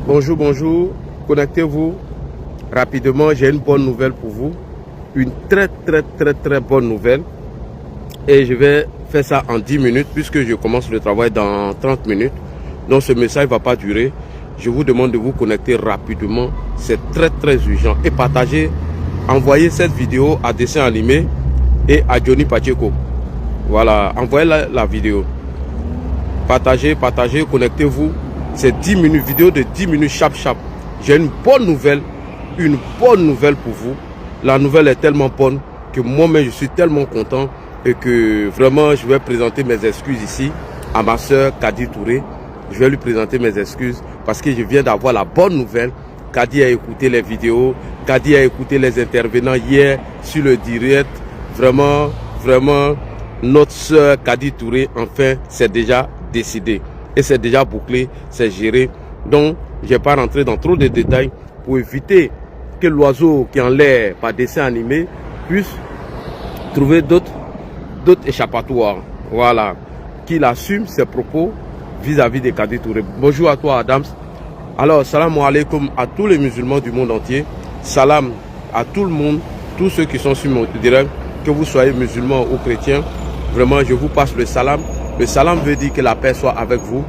Bonjour, bonjour. Connectez-vous rapidement. J'ai une bonne nouvelle pour vous. Une très bonne nouvelle. Et je vais faire ça en 10 minutes puisque je commence le travail dans 30 minutes. Donc ce message ne va pas durer. Je vous demande de vous connecter rapidement. C'est très urgent. Et partagez, envoyez cette vidéo à Dessin Animé et à Johnny Pacheco. Voilà, envoyez la vidéo. Partagez, connectez-vous. C'est 10 minutes, vidéo de 10 minutes, chap. J'ai une bonne nouvelle pour vous. La nouvelle est tellement bonne que moi-même je suis tellement content et que vraiment je vais présenter mes excuses ici à ma soeur Kadi Touré. Je vais lui présenter mes excuses parce que je viens d'avoir la bonne nouvelle. Kadi a écouté les vidéos, Kadi a écouté les intervenants hier sur le direct. Vraiment, notre soeur Kadi Touré, enfin, c'est déjà décidé. Et c'est déjà bouclé, c'est géré. Donc, je ne vais pas rentrer dans trop de détails pour éviter que l'oiseau qui est en l'air par dessin animé puisse trouver d'autres échappatoires. Voilà. Qu'il assume ses propos vis-à-vis de Kadi Touré. Bonjour à toi, Adams. Alors, salam alaikum à tous les musulmans du monde entier. Salam à tout le monde, tous ceux qui sont sur mon direct, que vous soyez musulmans ou chrétiens. Vraiment, je vous passe le salam. Le salam veut dire que la paix soit avec vous.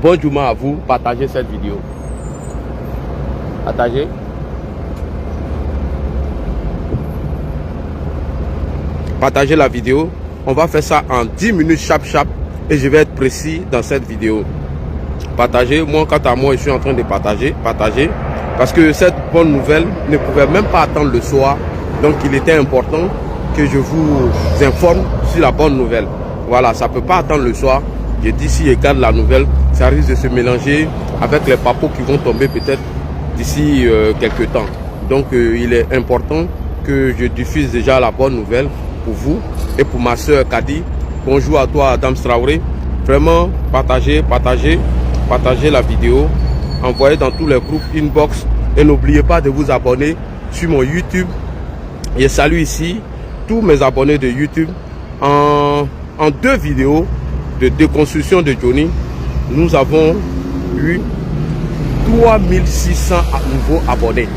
Bon Juma à vous. Partagez cette vidéo. Partagez. Partagez la vidéo. On va faire ça en 10 minutes chap. Et je vais être précis dans cette vidéo. Partagez. Moi, quant à moi, je suis en train de partager. Parce que cette bonne nouvelle ne pouvait même pas attendre le soir. Donc, il était important que je vous informe sur la bonne nouvelle. Voilà, ça ne peut pas attendre le soir. Je dis si je garde la nouvelle, ça risque de se mélanger avec les papos qui vont tomber peut-être d'ici quelques temps. Donc il est important que je diffuse déjà la bonne nouvelle pour vous et pour ma soeur Kadi. Bonjour à toi Adam Traoré. Vraiment, partagez la vidéo. Envoyez dans tous les groupes inbox. Et n'oubliez pas de vous abonner sur mon YouTube. Je salue ici tous mes abonnés de YouTube. En 2 vidéos de déconstruction de Johnny, nous avons eu 3600 nouveaux abonnés.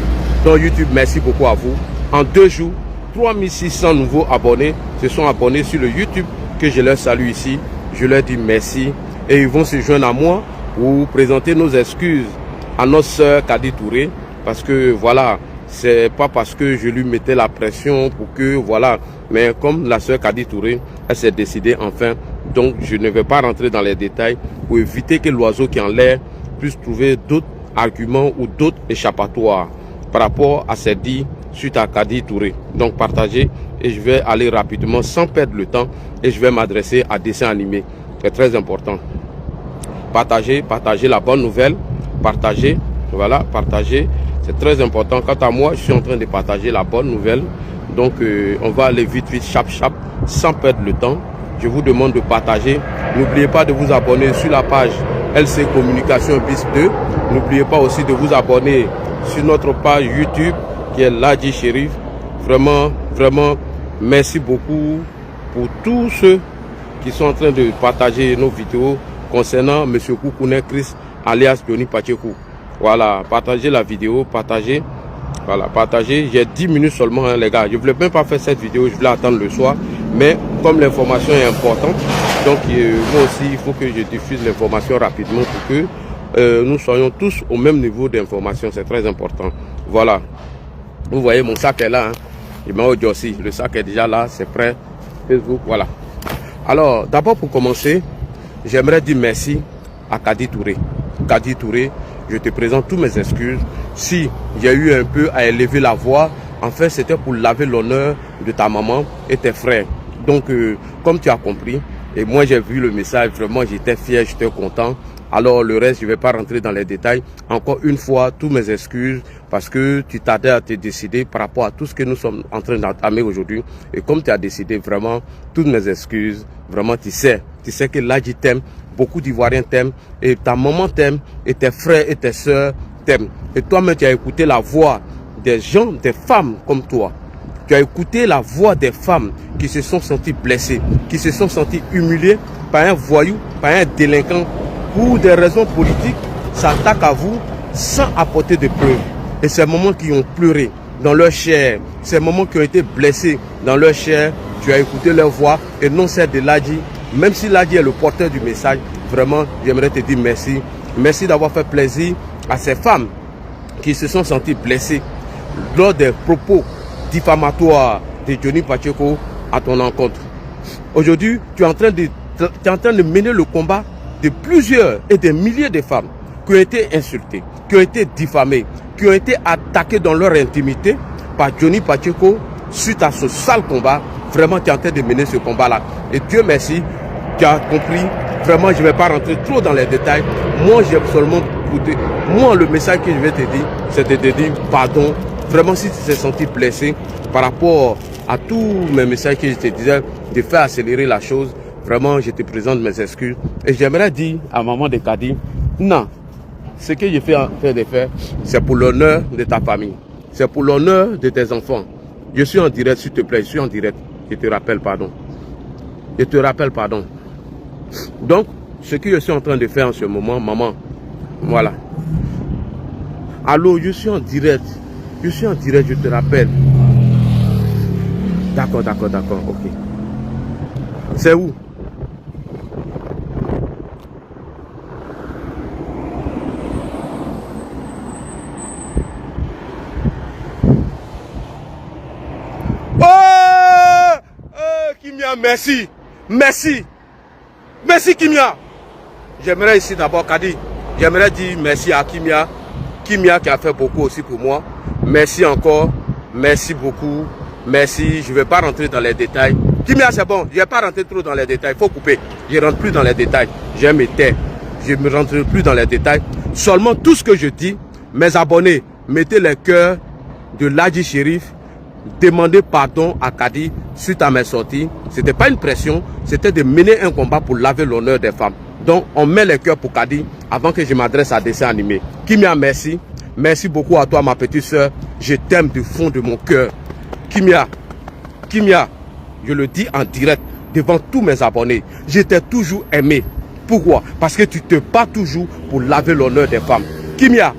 Donc YouTube, merci beaucoup à vous. En 2 jours, 3600 nouveaux abonnés se sont abonnés sur le YouTube que je leur salue ici. Je leur dis merci et ils vont se joindre à moi pour présenter nos excuses à notre soeur Kadi Touré parce que voilà, c'est pas parce que je lui mettais la pression pour que voilà, mais comme la soeur Kadi Touré, elle s'est décidée enfin, donc je ne vais pas rentrer dans les détails pour éviter que l'oiseau qui est en l'air puisse trouver d'autres arguments ou d'autres échappatoires par rapport à ces dits suite à Kadi Touré. Donc partagez et je vais aller rapidement sans perdre le temps et je vais m'adresser à dessin animé. C'est très important. Partagez la bonne nouvelle, partagez. C'est très important. Quant à moi, je suis en train de partager la bonne nouvelle. Donc, on va aller vite, chap, sans perdre le temps. Je vous demande de partager. N'oubliez pas de vous abonner sur la page LC Communication BIS 2. N'oubliez pas aussi de vous abonner sur notre page YouTube qui est Ladji Chérif. Vraiment, merci beaucoup pour tous ceux qui sont en train de partager nos vidéos concernant M. Koukoune Chris alias Johnny Pacheco. Voilà, partagez la vidéo, partagez. Voilà, partagez. J'ai 10 minutes seulement, hein, les gars. Je ne voulais même pas faire cette vidéo, je voulais attendre le soir. Mais comme l'information est importante, donc moi aussi, il faut que je diffuse l'information rapidement pour que nous soyons tous au même niveau d'information. C'est très important. Voilà. Vous voyez, mon sac est là. Hein. Il m'a aussi. Le sac est déjà là, c'est prêt. Facebook, voilà. Alors, d'abord pour commencer, j'aimerais dire merci à Kadi Touré. Kadi Touré, je te présente tous mes excuses. Si j'ai eu un peu à élever la voix, en fait, c'était pour laver l'honneur de ta maman et tes frères. Donc, comme tu as compris, et moi j'ai vu le message, vraiment j'étais fier, j'étais content. Alors le reste, je ne vais pas rentrer dans les détails. Encore une fois, tous mes excuses parce que tu tardais à te décider par rapport à tout ce que nous sommes en train d'entamer aujourd'hui. Et comme tu as décidé, vraiment, toutes mes excuses, vraiment tu sais que Ladji t'aime, beaucoup d'Ivoiriens t'aiment, et ta maman t'aime, et tes frères et tes soeurs t'aiment. Et toi-même, tu as écouté la voix des gens, des femmes comme toi. Tu as écouté la voix des femmes qui se sont senties blessées, qui se sont senties humiliées par un voyou, par un délinquant, pour des raisons politiques, s'attaque à vous sans apporter de preuves. Et ces moments qui ont pleuré dans leur chair, ces moments qui ont été blessés dans leur chair, tu as écouté leur voix et non celle de Ladji. Même si Ladji est le porteur du message, vraiment, j'aimerais te dire merci. Merci d'avoir fait plaisir à ces femmes qui se sont senties blessées lors des propos diffamatoires de Johnny Pacheco à ton encontre. Aujourd'hui, tu es en train de mener le combat de plusieurs et des milliers de femmes qui ont été insultées, qui ont été diffamées, qui ont été attaquées dans leur intimité par Johnny Pacheco suite à ce sale combat. Vraiment, tu es en train de mener ce combat-là. Et Dieu merci, tu as compris. Vraiment, je ne vais pas rentrer trop dans les détails. Moi, j'ai seulement écouté. Moi, le message que je vais te dire, c'est de te dire pardon. Vraiment, si tu t'es senti blessé par rapport à tous mes messages que je te disais, de faire accélérer la chose, vraiment, je te présente mes excuses. Et j'aimerais dire à maman de Kadi, non, ce que je fais en train de faire, c'est pour l'honneur de ta famille. C'est pour l'honneur de tes enfants. Je suis en direct, s'il te plaît, je suis en direct. Je te rappelle pardon. Je te rappelle pardon. Donc, ce que je suis en train de faire en ce moment, maman, voilà. Allô, je suis en direct. Je suis en direct, je te rappelle. D'accord, ok. C'est où? Kimia, merci. Merci. Merci Kimia. J'aimerais ici d'abord, Kadi, j'aimerais dire merci à Kimia. Kimia qui a fait beaucoup aussi pour moi. Merci encore. Merci beaucoup. Merci. Je ne vais pas rentrer dans les détails. Kimia, c'est bon. Je ne vais pas rentrer trop dans les détails. Il faut couper. Je ne rentre plus dans les détails. J'aime me taire. Je ne me rentre plus dans les détails. Seulement tout ce que je dis, mes abonnés, mettez les cœurs de Ladji Chérif. Demander pardon à Kadi suite à mes sorties. Ce n'était pas une pression, c'était de mener un combat pour laver l'honneur des femmes. Donc on met les cœurs pour Kadi avant que je m'adresse à dessin animé. Kimia, merci. Merci beaucoup à toi, ma petite soeur. Je t'aime du fond de mon cœur. Kimia, je le dis en direct devant tous mes abonnés. Je t'ai toujours aimé. Pourquoi? Parce que tu te bats toujours pour laver l'honneur des femmes. Kimia,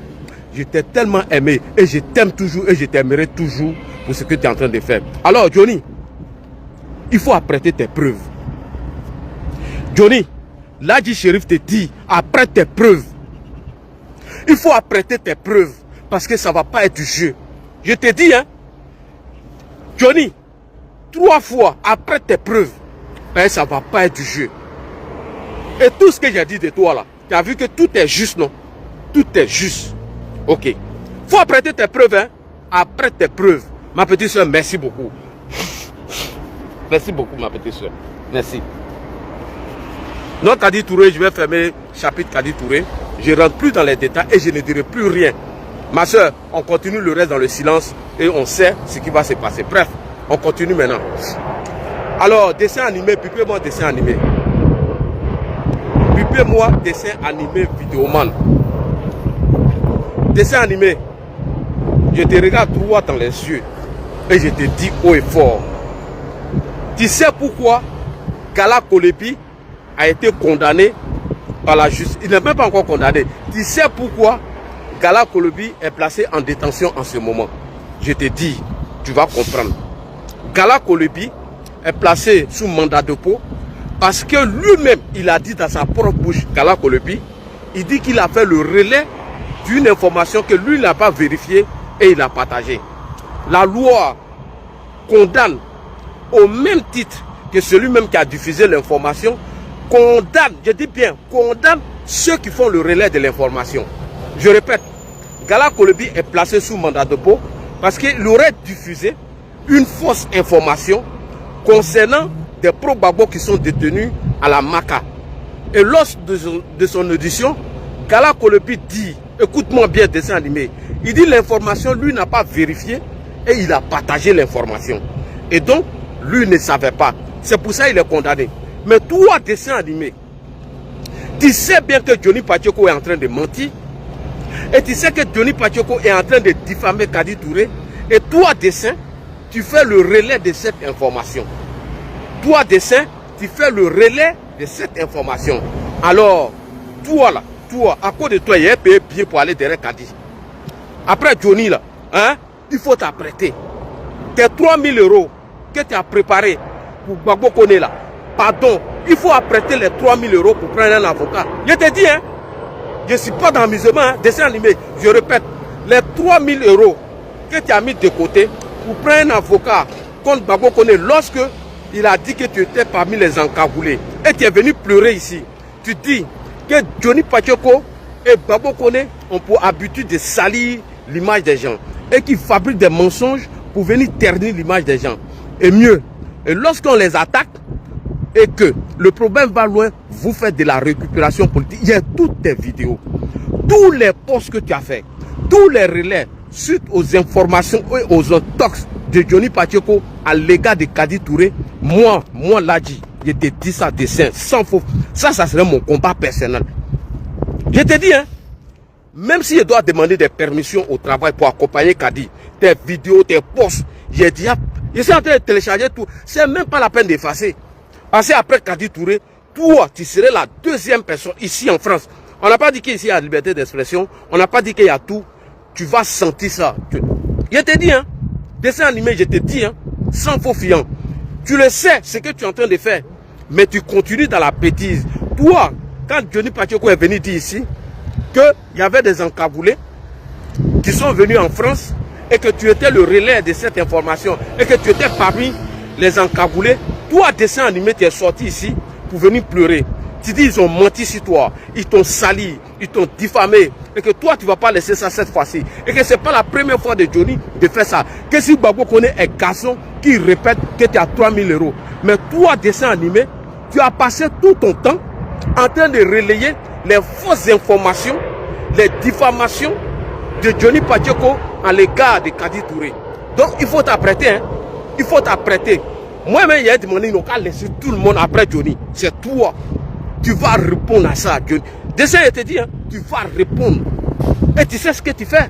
je t'ai tellement aimé et je t'aime toujours et je t'aimerai toujours pour ce que tu es en train de faire. Alors Johnny, il faut apprêter tes preuves. Johnny, Ladji Chérif te dit, apprête tes preuves. Il faut apprêter tes preuves parce que ça ne va pas être du jeu. Je te dis, hein, Johnny, 3 fois, apprête tes preuves. Ben, ça ne va pas être du jeu. Et tout ce que j'ai dit de toi là, tu as vu que tout est juste, non? Tout est juste. Ok. Il faut apprêter tes preuves, hein. Apprête tes preuves. Ma petite soeur, merci beaucoup. Merci beaucoup, ma petite soeur. Merci. Notre Kadi Touré, je vais fermer le chapitre Kadi Touré. Je ne rentre plus dans les détails et je ne dirai plus rien. Ma soeur, on continue le reste dans le silence et on sait ce qui va se passer. Bref, on continue maintenant. Alors, dessin animé, pipez-moi dessin animé. Pipez-moi dessin animé vidéoman. Dessin animé. Je te regarde droit dans les yeux et je te dis haut et fort. Tu sais pourquoi Gala Kolebi a été condamné par la justice? Il n'est même pas encore condamné. Tu sais pourquoi Gala Kolebi est placé en détention en ce moment? Je te dis, tu vas comprendre. Gala Kolebi est placé sous mandat de dépôt parce que lui-même, il a dit dans sa propre bouche, Gala Kolebi, il dit qu'il a fait le relais d'une information que lui n'a pas vérifiée et il a partagée. La loi condamne au même titre que celui-même qui a diffusé l'information, condamne, je dis bien, condamne ceux qui font le relais de l'information. Je répète, Gala Kolebi est placé sous mandat de dépôt parce qu'il aurait diffusé une fausse information concernant des pro-Gbagbo qui sont détenus à la Maka. Et lors de son audition, Gala Kolebi dit, écoute-moi bien, dessin animé, il dit l'information, lui n'a pas vérifié et il a partagé l'information. Et donc, lui ne savait pas. C'est pour ça qu'il est condamné. Mais toi, dessin animé, tu sais bien que Johnny Pacheco est en train de mentir. Et tu sais que Johnny Pacheco est en train de diffamer Kadi Touré. Et toi, dessin, tu fais le relais de cette information. Toi, dessin, tu fais le relais de cette information. Alors, toi là, toi, à cause de toi, il a payé bien pour aller derrière Kadi. Après Johnny, là, hein, il faut t'apprêter. Tes 3 000 € que tu as préparé pour Gbagbo Kone là, pardon, il faut apprêter les 3 000 € pour prendre un avocat. Je te dis, hein, je ne suis pas dans l'amusement, hein, dessin animé, je répète, les 3 000 € que tu as mis de côté pour prendre un avocat contre Gbagbo Kone lorsque il a dit que tu étais parmi les encagoulés et tu es venu pleurer ici. Tu dis que Johnny Pacheco et Gbagbo Kone ont pour habitude de salir l'image des gens et qui fabriquent des mensonges pour venir ternir l'image des gens. Et mieux, et lorsqu'on les attaque et que le problème va loin, vous faites de la récupération politique. Il y a toutes tes vidéos, tous les posts que tu as fait, tous les relais suite aux informations et aux intox de Johnny Pacheco à l'égard de Kadi Touré. Moi Ladji, je te dis ça dessin, sans faux. Ça serait mon combat personnel. Je te dis, hein, même si je dois demander des permissions au travail pour accompagner Kadi, tes vidéos, tes posts, j'ai dit, je suis en train de télécharger tout. C'est même pas la peine d'effacer. Parce qu'après Kadi Touré, toi, tu serais la deuxième personne ici en France. On n'a pas dit qu'ici il y a la liberté d'expression. On n'a pas dit qu'il y a tout. Tu vas sentir ça. Je te dis, hein, dessin animé, je te dis, hein, sans faux fiant. Tu le sais, ce que tu es en train de faire. Mais tu continues dans la bêtise. Toi, quand Johnny Pacheco est venu dire ici qu'il y avait des encagoulés qui sont venus en France et que tu étais le relais de cette information et que tu étais parmi les encagoulés, toi, dessin animé, tu es sorti ici pour venir pleurer. Tu dis, ils ont menti sur toi, ils t'ont sali, ils t'ont diffamé, et que toi, tu ne vas pas laisser ça cette fois-ci. Et que ce n'est pas la première fois de Johnny de faire ça. Que si Gbagbo Kone est garçon qui répète que tu as 3 000 €. Mais toi, dessin animé, tu as passé tout ton temps en train de relayer les fausses informations, les diffamations de Johnny Pacheco à l'égard de Kadi Touré. Donc, il faut t'apprêter, hein. Il faut t'apprêter. Moi-même, il y a demandé, ils n'ont qu'à laisser tout le monde après Johnny. C'est toi. Tu vas répondre à ça, Johnny. Dessin, je te dis, hein, tu vas répondre. Et tu sais ce que tu fais.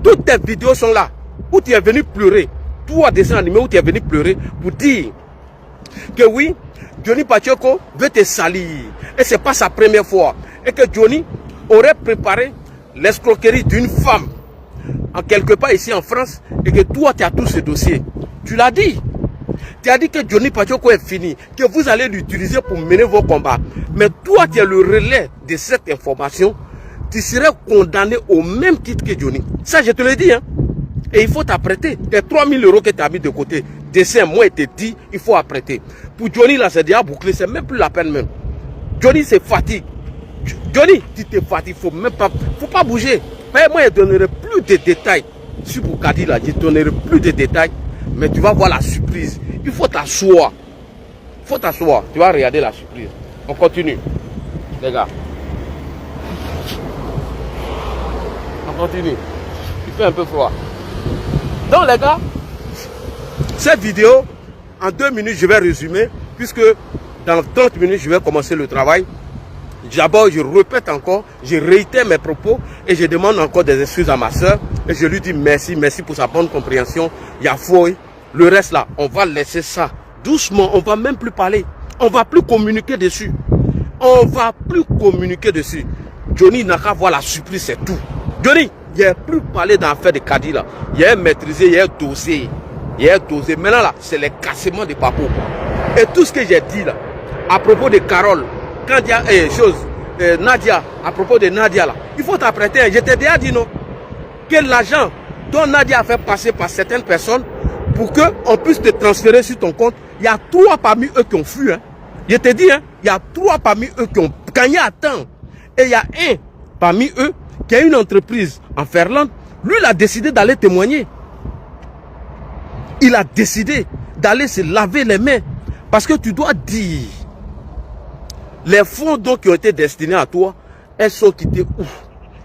Toutes tes vidéos sont là. Où tu es venu pleurer. Toi, dessin animé, où tu es venu pleurer pour dire que oui, Johnny Pacheco veut te salir. Et ce n'est pas sa première fois. Et que Johnny aurait préparé l'escroquerie d'une femme en quelque part ici en France. Et que toi, tu as tous ces dossiers. Tu l'as dit. Tu as dit que Johnny Pacheco est fini, que vous allez l'utiliser pour mener vos combats. Mais toi, tu es le relais de cette information. Tu serais condamné au même titre que Johnny. Ça, je te le dis. Hein. Et il faut t'apprêter. Les 3 000 € que tu as mis de côté. Dessin, moi, il te dit, il faut apprêter. Pour Johnny, là, c'est déjà bouclé. C'est même plus la peine même. Johnny, c'est fatigue. Johnny, tu te fatigues. Il ne faut pas bouger. Mais moi, je ne donnerai plus de détails. Sur Kadi, là, je ne donnerai plus de détails. Mais tu vas voir la surprise. Il faut t'asseoir. Il faut t'asseoir. Tu vas regarder la surprise. On continue. Les gars. On continue. Il fait un peu froid. Donc les gars, cette vidéo, en 2 minutes, je vais résumer. Puisque dans 30 minutes, je vais commencer le travail. D'abord, je répète encore, je réitère mes propos et je demande encore des excuses à ma soeur. Et je lui dis merci, merci pour sa bonne compréhension. Il y a fouille. Le reste là, on va laisser ça doucement. On ne va même plus parler. On ne va plus communiquer dessus. On ne va plus communiquer dessus. Johnny n'a qu'à voir la surprise, c'est tout. Johnny, il n'y a plus parlé dans l'affaire de Kadi là. Il y a maîtrisé, il y a dosé. Il y a dosé. Maintenant là, c'est les cassements de Paco. Et tout ce que j'ai dit là, à propos de Carole, quand il y a Nadia, à propos de Nadia là, il faut t'apprêter. Je t'ai déjà dit non, que l'argent dont Nadia a fait passer par certaines personnes pour qu'on puisse te transférer sur ton compte, il y a 3 parmi eux qui ont fui. Hein. Je te dis, hein, il y a 3 parmi eux qui ont gagné à temps. Et il y a un parmi eux qui a une entreprise en Finlande. Lui, il a décidé d'aller témoigner. Il a décidé d'aller se laver les mains. Parce que tu dois dire, les fonds donc qui ont été destinés à toi, elles sont quittées où?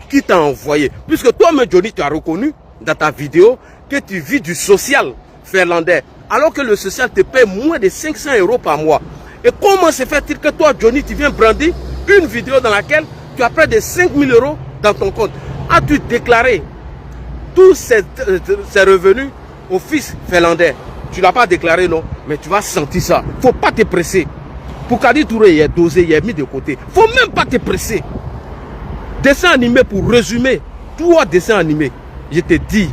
Qui t'a envoyé? Puisque toi-même, Johnny, tu as reconnu dans ta vidéo que tu vis du social finlandais. Alors que le social te paie moins de 500 € par mois. Et comment se fait-il que toi, Johnny, tu viens brandir une vidéo dans laquelle tu as près de 5 000 € dans ton compte? As-tu déclaré tous ces revenus au fils finlandais? Tu ne l'as pas déclaré, non? Mais tu vas sentir ça. Il ne faut pas te presser. Pour Kadi Touré, il est dosé, il est mis de côté. Il ne faut même pas te presser. Dessin animé, pour résumer, 3 dessins animés. Je te dis,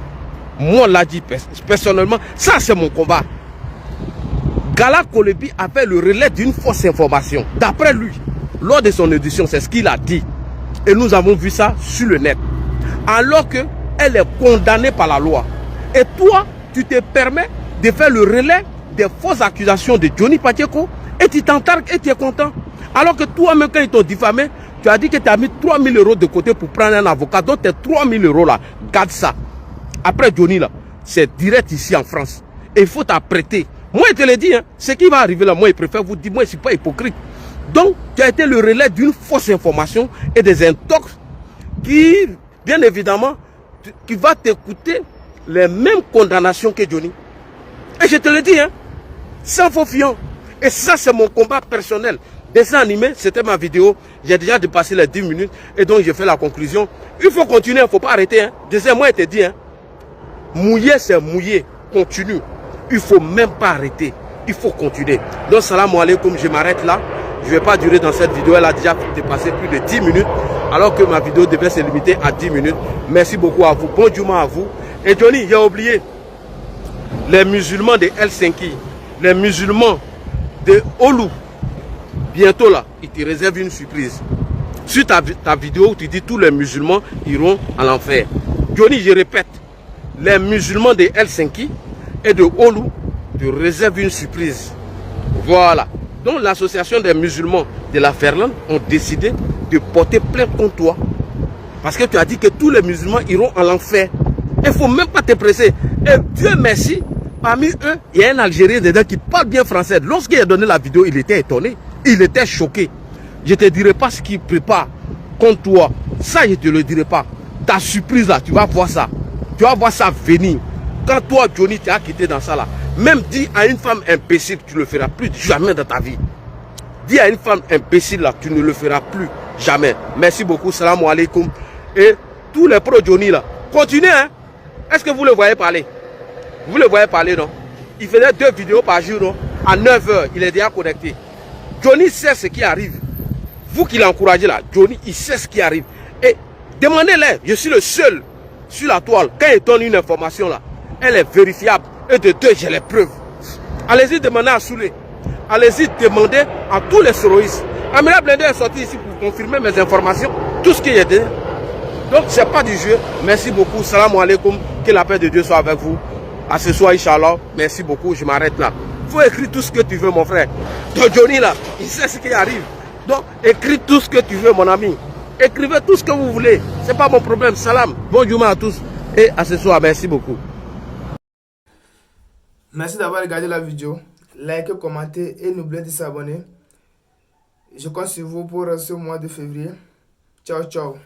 moi l'a dit personnellement, ça c'est mon combat. Gala Kolebi avait le relais d'une fausse information. D'après lui, lors de son audition, c'est ce qu'il a dit. Et nous avons vu ça sur le net. Alors qu'elle est condamnée par la loi. Et toi, tu te permets de faire le relais des fausses accusations de Johnny Pacheco et tu t'entarques et tu es content. Alors que toi-même, quand ils t'ont diffamé, tu as dit que tu as mis 3 000 € de côté pour prendre un avocat. Donc tes 3 000 € là, garde ça. Après Johnny là, c'est direct ici en France. Et il faut t'apprêter. Moi, je te l'ai dit, hein, ce qui va arriver là, moi, je préfère vous dire, moi, je ne suis pas hypocrite. Donc, tu as été le relais d'une fausse information et des intox qui, bien évidemment, qui va t'écouter les mêmes condamnations que Johnny. Et je te le dis, hein, sans faux fiant. Et ça, c'est mon combat personnel. Dessin animé, c'était ma vidéo. J'ai déjà dépassé les 10 minutes. Et donc, j'ai fait la conclusion. Il faut continuer, il ne faut pas arrêter. Hein. Deuxième, moi, je te dis, hein, mouiller, c'est mouiller. Continue. Il ne faut même pas arrêter. Il faut continuer. Donc, salam alaikum, je m'arrête là. Je ne vais pas durer dans cette vidéo. Elle a déjà dépassé plus de 10 minutes. Alors que ma vidéo devait se limiter à 10 minutes. Merci beaucoup à vous. Bon Juma à vous. Et Johnny, j'ai oublié. Les musulmans de Helsinki, les musulmans de Oulu, bientôt là, ils te réservent une surprise. Sur ta vidéo où tu dis tous les musulmans iront à l'enfer. Johnny, je répète, les musulmans de Helsinki et de Oulu te réservent une surprise. Voilà. Donc l'association des musulmans de la Ferlande ont décidé de porter plainte contre toi. Parce que tu as dit que tous les musulmans iront à l'enfer. Il ne faut même pas te presser. Et Dieu merci, parmi eux, il y a un Algérien dedans qui parle bien français. Lorsqu'il a donné la vidéo, il était étonné. Il était choqué. Je ne te dirai pas ce qu'il prépare contre toi. Ça, je ne te le dirai pas. Ta surprise là, tu vas voir ça. Tu vas voir ça venir. Quand toi, Johnny, tu as quitté dans ça là, même dis à une femme imbécile, tu ne le feras plus jamais dans ta vie. Dis à une femme imbécile là, tu ne le feras plus jamais. Merci beaucoup. Salam alaikum. Et tous les pros Johnny là, continuez, hein. Est-ce que vous le voyez parler? Vous le voyez parler, non? Il faisait 2 vidéos par jour, non? À 9 h, il est déjà connecté. Johnny sait ce qui arrive. Vous qui l'encouragez là, Johnny, il sait ce qui arrive. Et demandez-les, je suis le seul sur la toile. Quand il donne une information là, elle est vérifiable. Et de 2, j'ai les preuves. Allez-y demander à Soulé. Allez-y demander à tous les terroristes. Amira Blender est sorti ici pour confirmer mes informations. Tout ce qui est dit. Donc, ce n'est pas du jeu. Merci beaucoup. Salam alaikum. Que la paix de Dieu soit avec vous. À ce soir, Inch'Allah. Merci beaucoup. Je m'arrête là. Il faut écrire tout ce que tu veux, mon frère. Donc, Johnny, là, il sait ce qui arrive. Donc, écris tout ce que tu veux, mon ami. Écrivez tout ce que vous voulez. Ce n'est pas mon problème. Salam. Bon Juma à tous. Et à ce soir. Merci beaucoup. Merci d'avoir regardé la vidéo. Likez, commentez et n'oubliez pas de s'abonner. Je compte sur vous pour ce mois de février. Ciao, ciao.